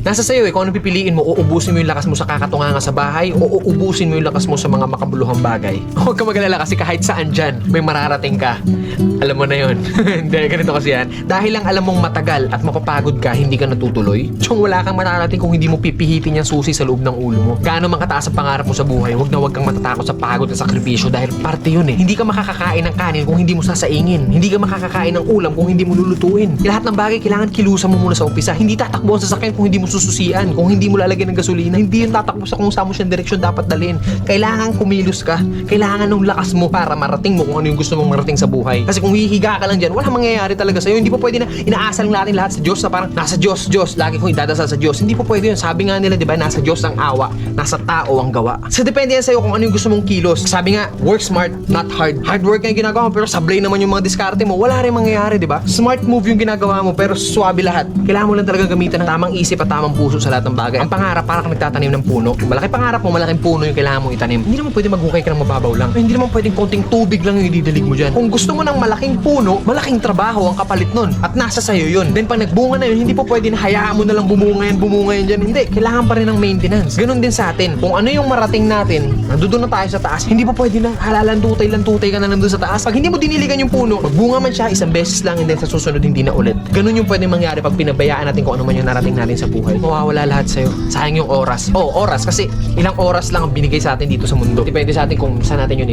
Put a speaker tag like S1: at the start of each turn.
S1: Nasa sayo kung ano pipiliin mo, uubusin mo yung lakas mo sa kakatunganga sa bahay o uubusin mo yung lakas mo sa mga makabuluhang bagay. Huwag ka mag-alala kasi kahit saan dyan, may mararating ka. Alam mo na yun. Hindi, ganito kasi yan. Dahil lang alam mong matagal at mapapagod ka, hindi ka natutuloy. Tsong wala kang mararating kung hindi mo pipihitin yung susi sa loob ng ulo mo. Gaano man kataas ang pangarap mo sa buhay, huwag kang matatakot sa pagod at sakripisyo dahil parte yun eh. Hindi ka makakakain ng kanin kung hindi mo sasaingin. Hindi ka makakakain ng ulam kung hindi mo lulutuin. Lahat ng bagay kailangan kilusan mo muna sa umpisa. Hindi tatakbo ang sasakyan kung hindi mo sususian, kung hindi mo lalagyan ng gasolina. Hindi yun tatakbo sa kung saan mo siyang direksyon dapat dalhin. Kailangan kumilos ka. Kailangan ng lakas mo para marating mo kung ano yung gusto mong marating sa buhay. Kasi kung hihiga ka lang dyan, wala mangyayari talaga sa'yo. Hindi po pwede na inaasal natin lahat sa Diyos na parang nasa Diyos, lagi kong idadasal sa Diyos. Hindi po pwede yun. Sabi nga nila, di ba, nasa Diyos ang awa, nasa tao ang gawa. So depende yan sa'yo kung ano yung gusto mong kilos. Sabi nga, work smart, not hard. Hard work nga yung ginagawa mo, pero sablay naman yung mga diskarte mo. Wala rin mangyayari, di ba? Smart move yung ginagawa mo, pero swabe lahat. Kailangan mo lang talaga gamitan ng tamang isip at tamang puso sa lahat ng bagay. Ang pangarap, para kang nagtatanim ng puno. Malaki pangarap mo, malaking puno yung kailangan mong itanim. Hindi naman pwede maghukay ka ng mababaw lang. Hindi naman pwedeng konting tubig lang yung ididilig mo dyan. Kung gusto mo ng malaking puno, malaking trabaho ang kapalit nun. At nasa sayo yun. Then pag nagbunga na yun, hindi po pwede na hayaan mo na lang bumunga yan dyan. Hindi, kailangan pa rin ng maintenance. Ganun din sa atin. Kung ano yung marating natin, nandoon na tayo sa taas, hindi po pwede na lantutay ka na lang doon sa taas. Pag hindi mo diniligan yung puno, magbunga man siya isang beses lang and then sa susunod hindi na ulit. Ganun yung pwede mangyari pag pinabayaan natin kung ano man yung narating natin sa buhay. Mawawala lahat sa'yo. Sayang yung oras. Oras kasi ilang oras lang ang binigay sa atin dito sa mundo. Depende sa atin kung saan natin yun